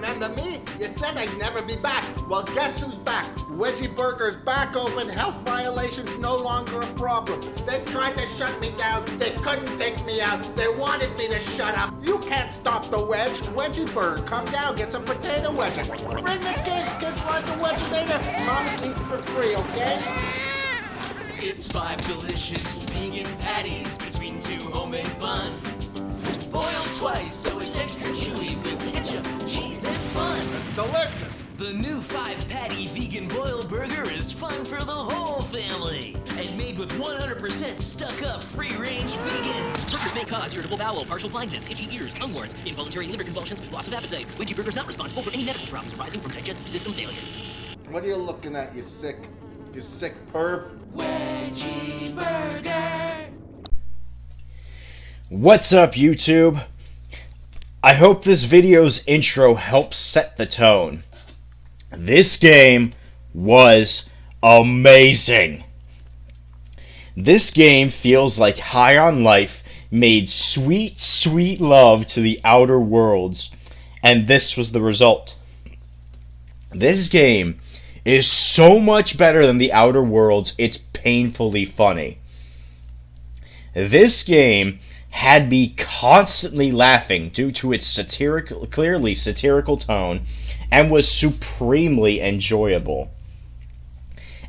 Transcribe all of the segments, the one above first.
Remember me? You said I'd never be back. Well, guess who's back? Wedgie Burger's back open. Health violations no longer a problem. They tried to shut me down. They couldn't take me out. They wanted me to shut up. You can't stop the wedge. Wedgie Burger, come down, get some potato wedges. Bring the kids want the Wedgeinator. Mama eats for free, okay? It's 5 delicious vegan patties between 2 homemade buns. Boiled twice so it's extra chewy with ketchup, cheese, and fun. It's delicious. The new 5-patty vegan boiled burger is fun for the whole family. And made with 100% stuck-up free-range vegan. Burgers may cause irritable bowel, partial blindness, itchy ears, tongue warts, involuntary liver convulsions, loss of appetite. Wedgie Burger is not responsible for any medical problems arising from digestive system failure. What are you looking at, you sick perv? Wedgie Burger. What's up, YouTube? I hope this video's intro helps set the tone. This game was amazing. This game feels like High on Life made sweet, sweet love to the Outer Worlds, and this was the result. This game is so much better than the Outer Worlds, it's painfully funny. This game had me constantly laughing due to its clearly satirical tone, and was supremely enjoyable.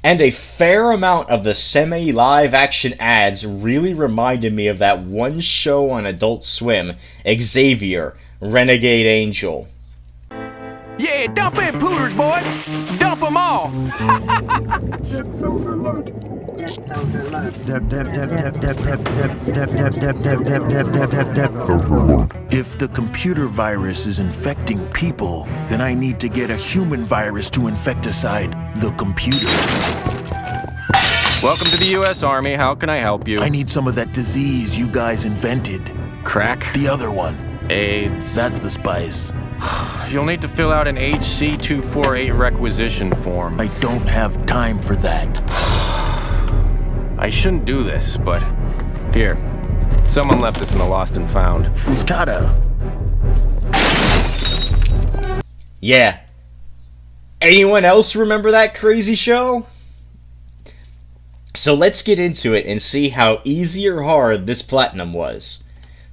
And a fair amount of the semi-live action ads really reminded me of that one show on Adult Swim, Xavier, Renegade Angel. Yeah, dump in pooters, boys! Dump them all! If the computer virus is infecting people, then I need to get a human virus to infecticide the computer. Welcome to the U.S. Army. How can I help you? I need some of that disease you guys invented. Crack? The other one. AIDS. That's the spice. You'll need to fill out an HC248 requisition form. I don't have time for that. I shouldn't do this, but here. Someone left this in the lost and found. Frittata. Yeah. Anyone else remember that crazy show? So let's get into it and see how easy or hard this platinum was.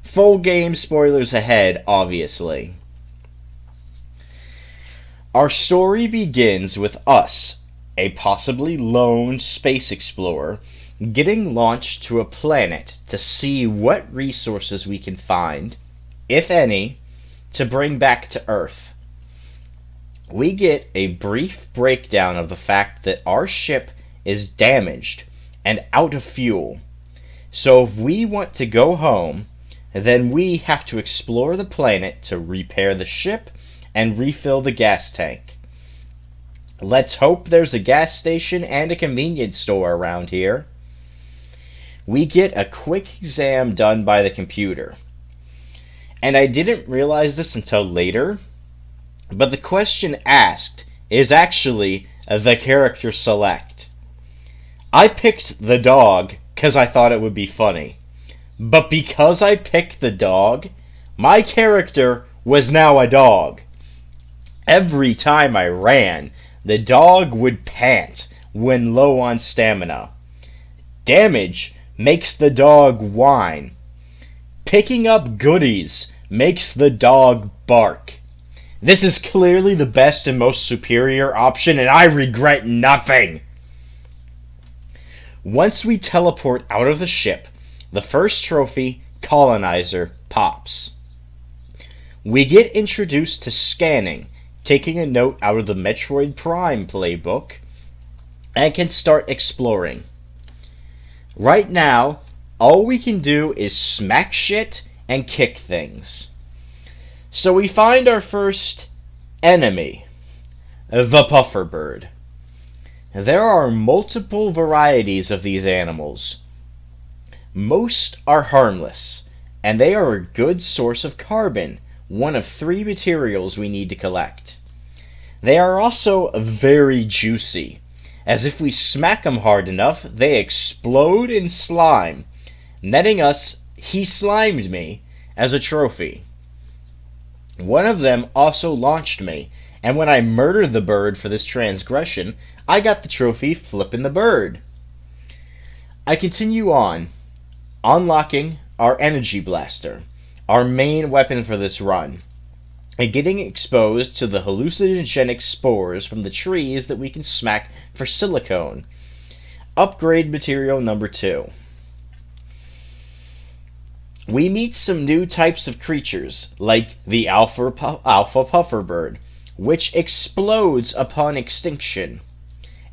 Full game spoilers ahead, obviously. Our story begins with us, a possibly lone space explorer, getting launched to a planet to see what resources we can find, if any, to bring back to Earth. We get a brief breakdown of the fact that our ship is damaged and out of fuel, so if we want to go home, then we have to explore the planet to repair the ship and refill the gas tank. Let's hope there's a gas station and a convenience store around here. We get a quick exam done by the computer. And I didn't realize this until later, but the question asked is actually the character select. I picked the dog because I thought it would be funny. But because I picked the dog, my character was now a dog. Every time I ran, the dog would pant when low on stamina. Damage makes the dog whine. Picking up goodies makes the dog bark. This is clearly the best and most superior option, and I regret nothing. Once we teleport out of the ship, the first trophy, Colonizer, pops. We get introduced to scanning, taking a note out of the Metroid Prime playbook, and can start exploring. Right now, all we can do is smack shit and kick things. So we find our first enemy, the puffer bird. There are multiple varieties of these animals. Most are harmless, and they are a good source of carbon, one of 3 materials we need to collect. They are also very juicy, as if we smack them hard enough, they explode in slime, netting us "he slimed me" as a trophy. One of them also launched me, and when I murdered the bird for this transgression, I got the trophy flipping the bird. I continue on, unlocking our energy blaster, our main weapon for this run, and getting exposed to the hallucinogenic spores from the trees that we can smack for silicone. Upgrade material number 2. We meet some new types of creatures, like the alpha puffer bird, which explodes upon extinction,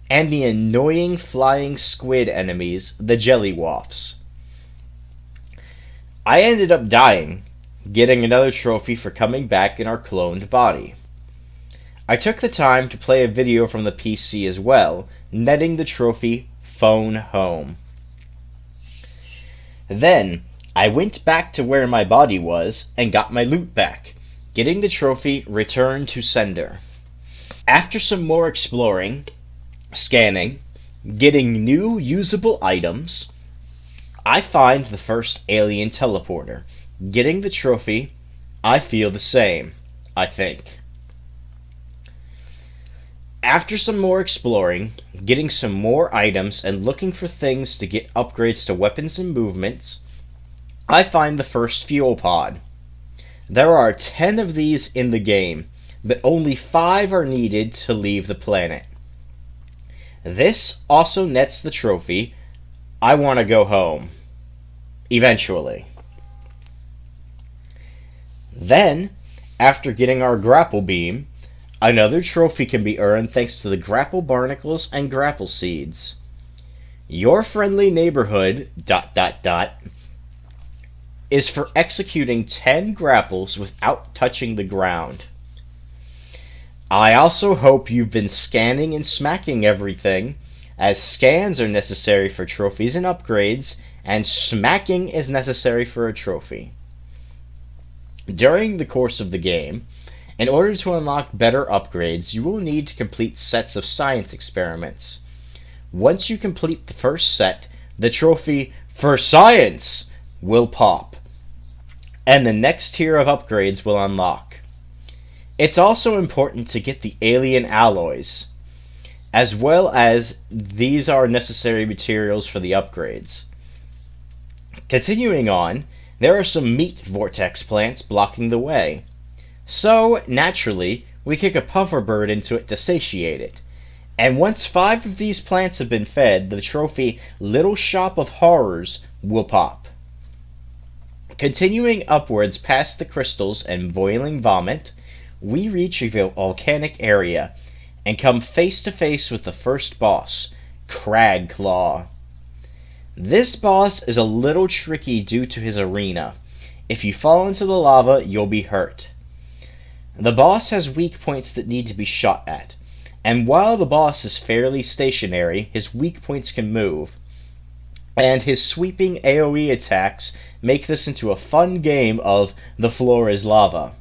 and the annoying flying squid enemies, the jellywoffs. I ended up dying, getting another trophy for coming back in our cloned body. I took the time to play a video from the PC as well, netting the trophy Phone Home. Then, I went back to where my body was and got my loot back, getting the trophy Return to Sender. After some more exploring, scanning, getting new usable items, I find the first alien teleporter, getting the trophy I Feel the Same, I think. After some more exploring, getting some more items, and looking for things to get upgrades to weapons and movements, I find the first fuel pod. There are 10 of these in the game, but only 5 are needed to leave the planet. This also nets the trophy I Want to Go Home. Eventually. Then, after getting our grapple beam, another trophy can be earned thanks to the grapple barnacles and grapple seeds. Your friendly neighborhood ... is for executing 10 grapples without touching the ground. I also hope you've been scanning and smacking everything, as scans are necessary for trophies and upgrades, and smacking is necessary for a trophy. During the course of the game, in order to unlock better upgrades, you will need to complete sets of science experiments. Once you complete the first set, the trophy for science will pop, and the next tier of upgrades will unlock. It's also important to get the alien alloys, as well as these are necessary materials for the upgrades. Continuing on, there are some meat vortex plants blocking the way. So, naturally, we kick a puffer bird into it to satiate it. And once 5 of these plants have been fed, the trophy Little Shop of Horrors will pop. Continuing upwards past the crystals and boiling vomit, we reach a volcanic area and come face to face with the first boss, Crag Claw. This boss is a little tricky due to his arena. If you fall into the lava, you'll be hurt. The boss has weak points that need to be shot at, and while the boss is fairly stationary, his weak points can move, and his sweeping AoE attacks make this into a fun game of the floor is lava.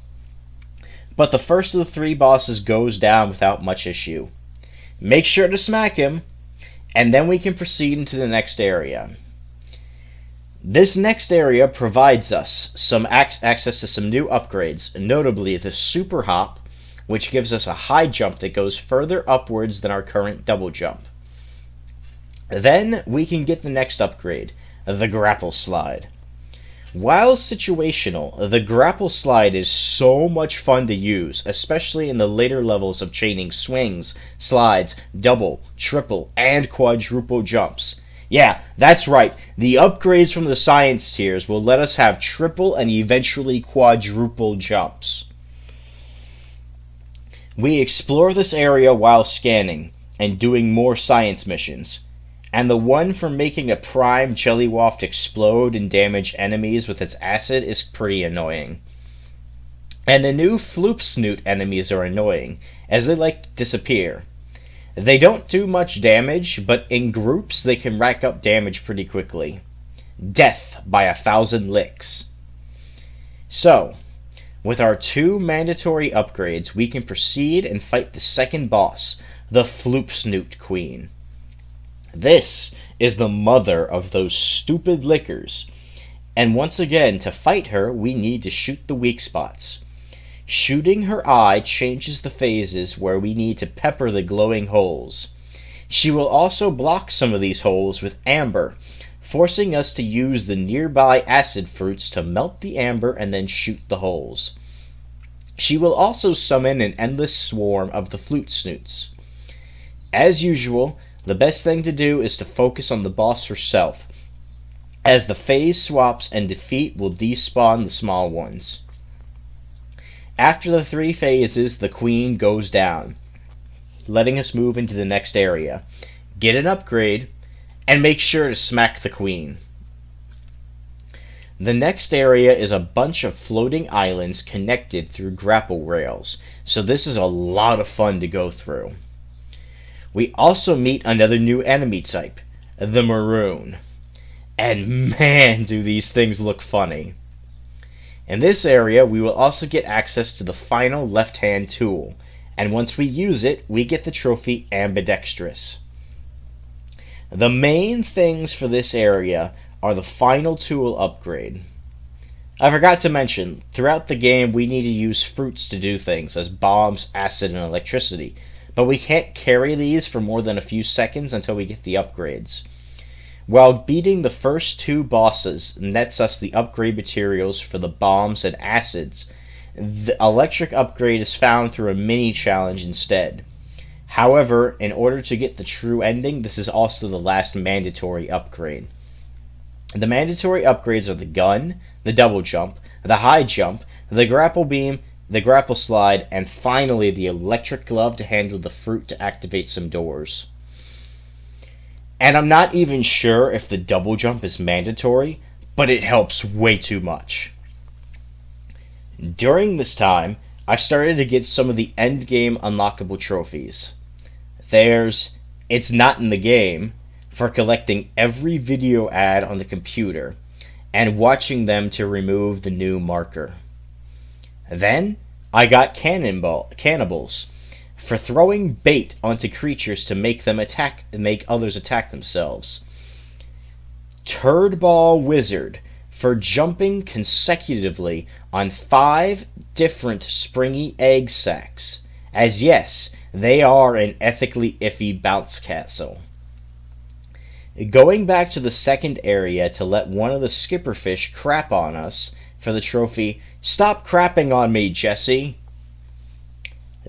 But the first of the 3 bosses goes down without much issue. Make sure to smack him, and then we can proceed into the next area. This next area provides us some access to some new upgrades, notably the Super Hop, which gives us a high jump that goes further upwards than our current double jump. Then we can get the next upgrade, the Grapple Slide. While situational, the Grapple Slide is so much fun to use, especially in the later levels of chaining swings, slides, double, triple, and quadruple jumps. Yeah, that's right, the upgrades from the science tiers will let us have triple and eventually quadruple jumps. We explore this area while scanning and doing more science missions, and the one for making a prime jellywaft explode and damage enemies with its acid is pretty annoying. And the new Floop Snoot enemies are annoying, as they like to disappear. They don't do much damage, but in groups they can rack up damage pretty quickly. Death by 1,000 licks. So, with our 2 mandatory upgrades, we can proceed and fight the second boss, the Floop Snoot Queen. This is the mother of those stupid lickers, and once again, to fight her, we need to shoot the weak spots. Shooting her eye changes the phases where we need to pepper the glowing holes. She will also block some of these holes with amber, forcing us to use the nearby acid fruits to melt the amber and then shoot the holes. She will also summon an endless swarm of the flute snoots. As usual, the best thing to do is to focus on the boss herself, as the phase swaps and defeat will despawn the small ones. After the 3 phases, the queen goes down, letting us move into the next area, get an upgrade, and make sure to smack the queen. The next area is a bunch of floating islands connected through grapple rails, so this is a lot of fun to go through. We also meet another new enemy type, the Maroon. And man, do these things look funny. In this area, we will also get access to the final left-hand tool, and once we use it, we get the trophy Ambidextrous. The main things for this area are the final tool upgrade. I forgot to mention, throughout the game we need to use fruits to do things, as bombs, acid, and electricity, but we can't carry these for more than a few seconds until we get the upgrades. While beating the first 2 bosses nets us the upgrade materials for the bombs and acids, the electric upgrade is found through a mini-challenge instead. However, in order to get the true ending, this is also the last mandatory upgrade. The mandatory upgrades are the gun, the double jump, the high jump, the grapple beam, the grapple slide, and finally the electric glove to handle the fruit to activate some doors. And I'm not even sure if the double jump is mandatory, but it helps way too much. During this time, I started to get some of the endgame unlockable trophies. There's It's Not in the Game, for collecting every video ad on the computer, and watching them to remove the new marker. Then, I got Cannibals, for throwing bait onto creatures to make others attack themselves. Turdball Wizard, for jumping consecutively on 5 different springy egg sacs, as yes, they are an ethically iffy bounce castle. Going back to the second area to let one of the skipperfish crap on us for the trophy, Stop crapping on me, Jesse.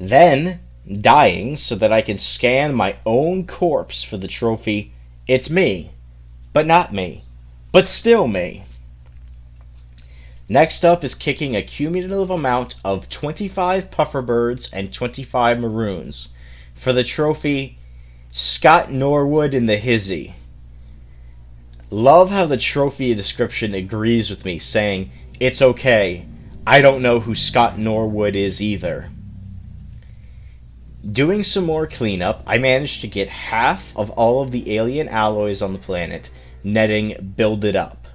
Then, dying so that I can scan my own corpse for the trophy, It's me, but not me, but still me. Next up is kicking a cumulative amount of 25 pufferbirds and 25 maroons for the trophy Scott Norwood in the Hizzy. Love how the trophy description agrees with me, saying, "It's okay, I don't know who Scott Norwood is either." Doing some more cleanup, I managed to get half of all of the alien alloys on the planet, netting Build It Up.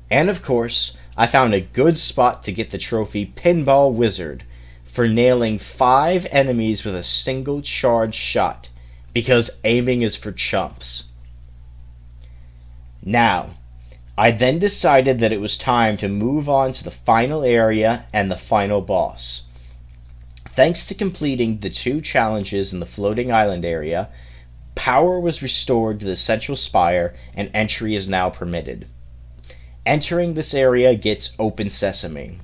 And of course, I found a good spot to get the trophy Pinball Wizard for nailing 5 enemies with a single charge shot, because aiming is for chumps. Now, I then decided that it was time to move on to the final area and the final boss. Thanks to completing the 2 challenges in the floating island area, power was restored to the central spire and entry is now permitted. Entering this area gets open sesame.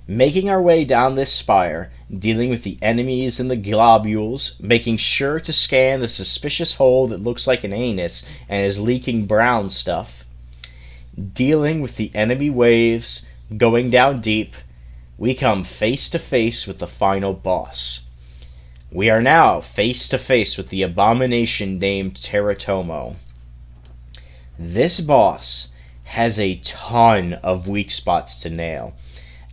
Making our way down this spire, dealing with the enemies and the globules, making sure to scan the suspicious hole that looks like an anus and is leaking brown stuff, dealing with the enemy waves, going down deep, we come face to face with the final boss. We are now face to face with the abomination named Teratomo. This boss has a ton of weak spots to nail,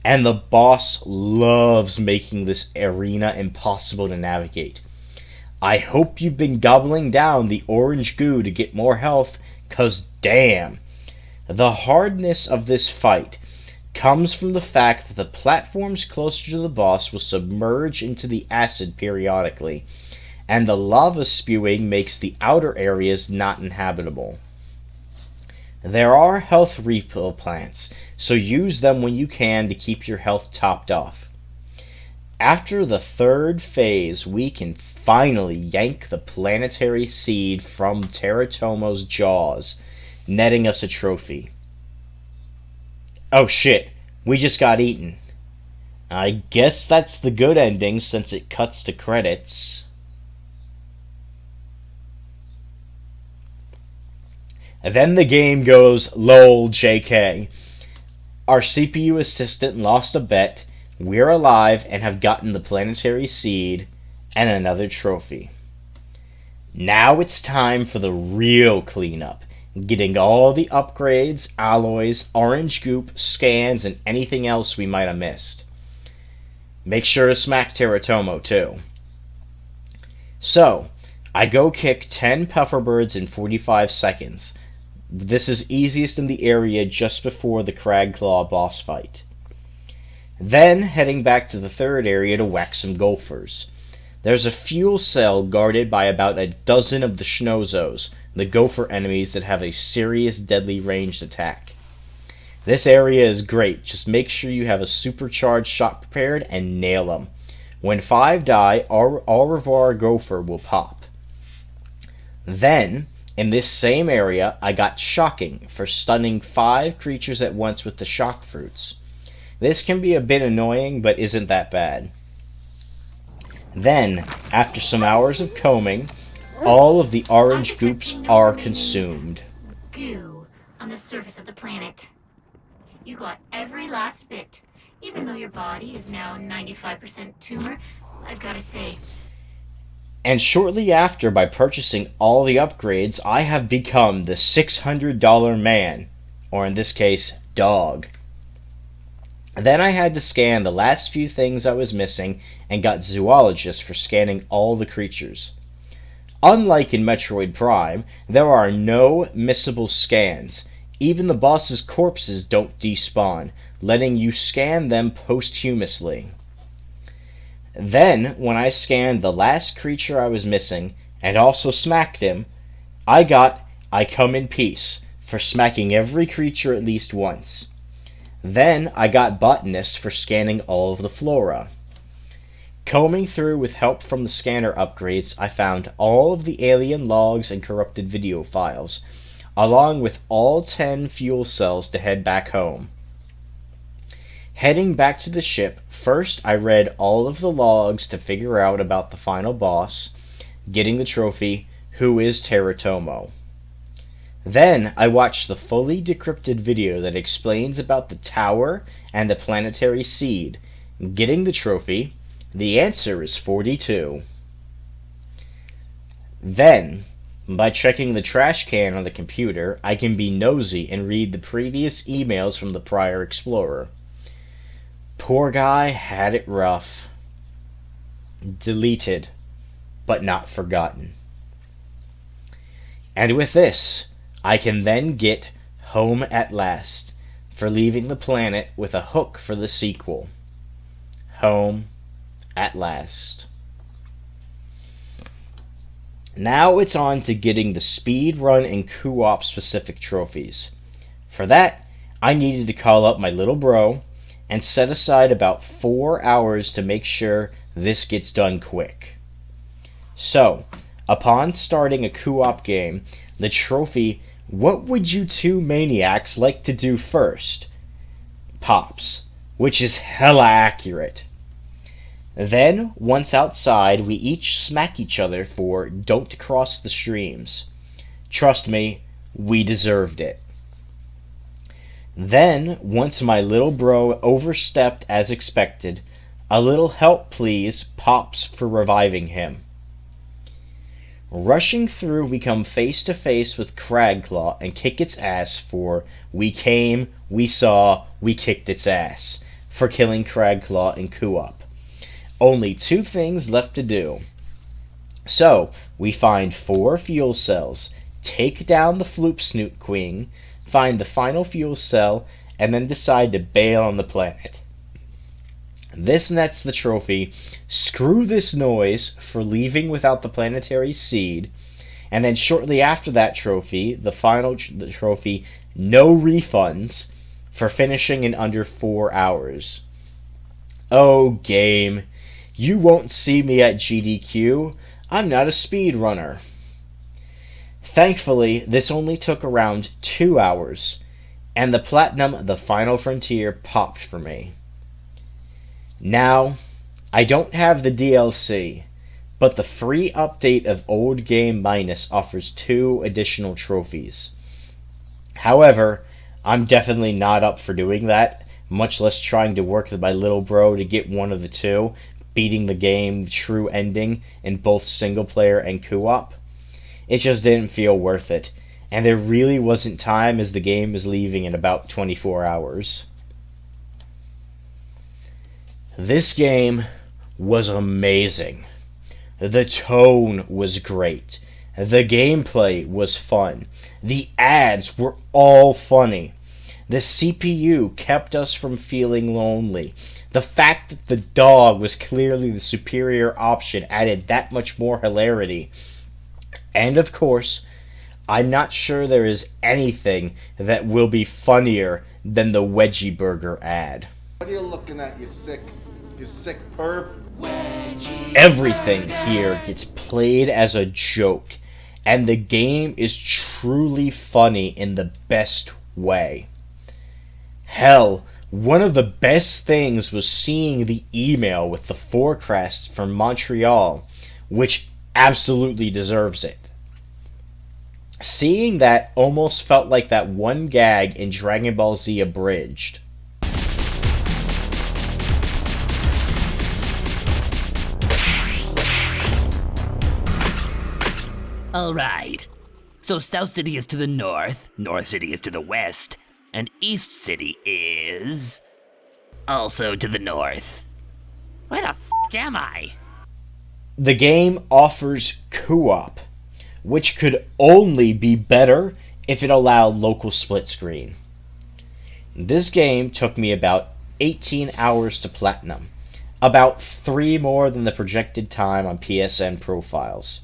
and the boss loves making this arena impossible to navigate. I hope you've been gobbling down the orange goo to get more health, 'cause damn! The hardness of this fight comes from the fact that the platforms closer to the boss will submerge into the acid periodically, and the lava spewing makes the outer areas not inhabitable. There are health refill plants, so use them when you can to keep your health topped off. After the third phase, we can finally yank the planetary seed from Teratomo's jaws, netting us a trophy. Oh shit, we just got eaten. I guess that's the good ending since it cuts to credits. And then the game goes, lol, JK. Our CPU assistant lost a bet, we're alive and have gotten the planetary seed and another trophy. Now it's time for the real cleanup, getting all the upgrades, alloys, orange goop, scans, and anything else we might have missed. Make sure to smack Teratomo too. So, I go kick 10 pufferbirds in 45 seconds. This is easiest in the area just before the Cragclaw boss fight. Then heading back to the third area to whack some gophers. There's a fuel cell guarded by about a dozen of the Schnozzos, the gopher enemies that have a serious deadly ranged attack. This area is great, just make sure you have a supercharged shot prepared and nail them. When 5 die, Au revoir gopher will pop. Then, in this same area, I got shocking for stunning 5 creatures at once with the shock fruits. This can be a bit annoying, but isn't that bad. Then, after some hours of combing, all of the orange goops are consumed. Goo on the surface of the planet. You got every last bit. Even though your body is now 95% tumor, I've got to say. And shortly after, by purchasing all the upgrades, I have become the $600 man, or in this case, dog. Then I had to scan the last few things I was missing and got Zoologist for scanning all the creatures. Unlike in Metroid Prime, there are no missable scans. Even the boss's corpses don't despawn, letting you scan them posthumously. Then, when I scanned the last creature I was missing, and also smacked him, I got I Come in Peace for smacking every creature at least once. Then I got Botanist for scanning all of the flora. Combing through with help from the scanner upgrades, I found all of the alien logs and corrupted video files, along with all 10 fuel cells to head back home. Heading back to the ship, first I read all of the logs to figure out about the final boss, getting the trophy, who is Teratomo. Then I watched the fully decrypted video that explains about the tower and the planetary seed, getting the trophy. The answer is 42. Then, by checking the trash can on the computer, I can be nosy and read the previous emails from the prior explorer. Poor guy had it rough. Deleted, but not forgotten. And with this, I can then get Home at Last for leaving the planet with a hook for the sequel. Home at Last. Now it's on to getting the speed run and co-op specific trophies. For that, I needed to call up my little bro and set aside about 4 hours to make sure this gets done quick. So, upon starting a co-op game, the trophy, what would you two maniacs like to do first? Pops, which is hella accurate. Then, once outside, we each smack each other for don't cross the streams. Trust me, we deserved it. Then, once my little bro overstepped as expected, a little help please Pops for reviving him. Rushing through, we come face to face with Cragclaw and kick its ass for we came, we saw, we kicked its ass for killing Cragclaw in co-op. Only 2 things left to do. So, we find 4 fuel cells, take down the Floop Snoot Queen, find the final fuel cell, and then decide to bail on the planet. This nets the trophy, Screw This Noise, for leaving without the planetary seed, and then shortly after that trophy, the final trophy, no refunds, for finishing in under 4 hours. Oh, game, you won't see me at GDQ. I'm not a speedrunner. Thankfully, this only took around 2 hours, and the Platinum The Final Frontier popped for me. Now, I don't have the DLC, but the free update of Old Game Minus offers 2 additional trophies. However, I'm definitely not up for doing that, much less trying to work with my little bro to get one of the 2, beating the game true ending in both single player and co-op. It just didn't feel worth it, and there really wasn't time as the game is leaving in about 24 hours. This game was amazing. The tone was great. The gameplay was fun. The ads were all funny. The CPU kept us from feeling lonely. The fact that the dog was clearly the superior option added that much more hilarity. And of course, I'm not sure there is anything that will be funnier than the Wedgie Burger ad. What are you looking at, you sick perv? Everything here gets played as a joke, and the game is truly funny in the best way. Hell, one of the best things was seeing the email with the forecast from Montreal, which absolutely deserves it. Seeing that almost felt like that one gag in Dragon Ball Z Abridged. Alright. So South City is to the north, North City is to the west, and East City is also to the north. Where the f*** am I? The game offers co-op, which could only be better if it allowed local split screen. This game took me about 18 hours to platinum, about 3 more than the projected time on PSN profiles.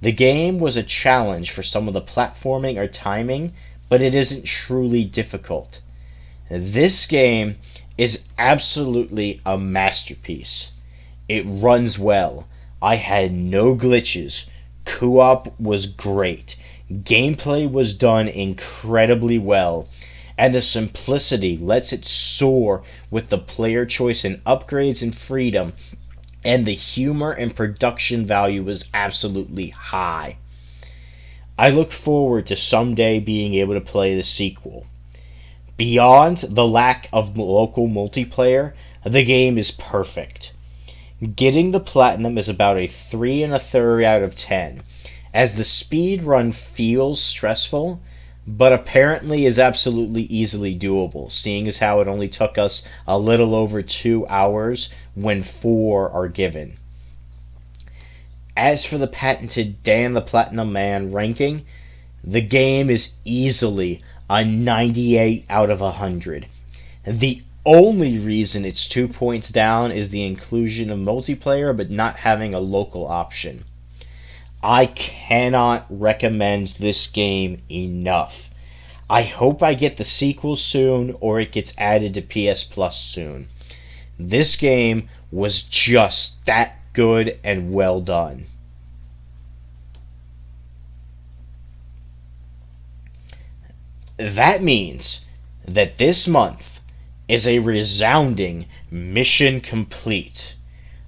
The game was a challenge for some of the platforming or timing, but it isn't truly difficult. This game is absolutely a masterpiece. It runs well. I had no glitches. Co-op was great. Gameplay was done incredibly well. And the simplicity lets it soar with the player choice and upgrades and freedom. And the humor and production value was absolutely high. I look forward to someday being able to play the sequel. Beyond the lack of local multiplayer, the game is perfect. Getting the platinum is about a 3 1/3 out of 10, as the speed run feels stressful, but apparently is absolutely easily doable, seeing as how it only took us a little over 2 hours when 4 are given. As for the patented Dan the Platinum Man ranking, the game is easily a 98 out of 100. The only reason it's 2 points down is the inclusion of multiplayer but not having a local option. I cannot recommend this game enough. I hope I get the sequel soon or it gets added to PS Plus soon. This game was just that good and well done. That means that this month is a resounding mission complete.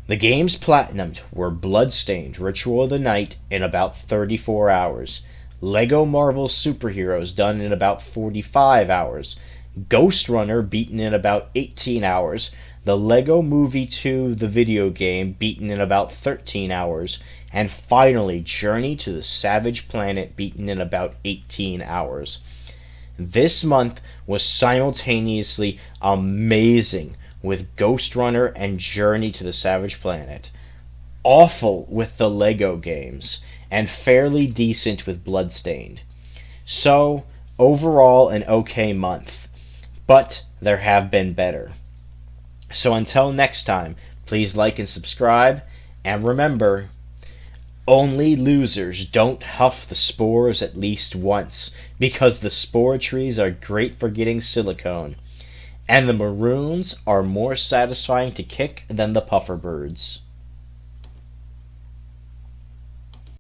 The games platinumed were Bloodstained Ritual of the Night in about 34 hours, Lego Marvel Superheroes done in about 45 hours, Ghost Runner beaten in about 18 hours, the Lego Movie 2 the video game beaten in about 13 hours, and finally Journey to the Savage Planet beaten in about 18 hours. This month was simultaneously amazing with Ghost Runner and Journey to the Savage Planet, awful with the Lego games, and fairly decent with Bloodstained. So, overall an okay month, but there have been better. So until next time, please like and subscribe, and remember, Only losers don't huff the spores at least once, because the spore trees are great for getting silicone, and the maroons are more satisfying to kick than the puffer birds.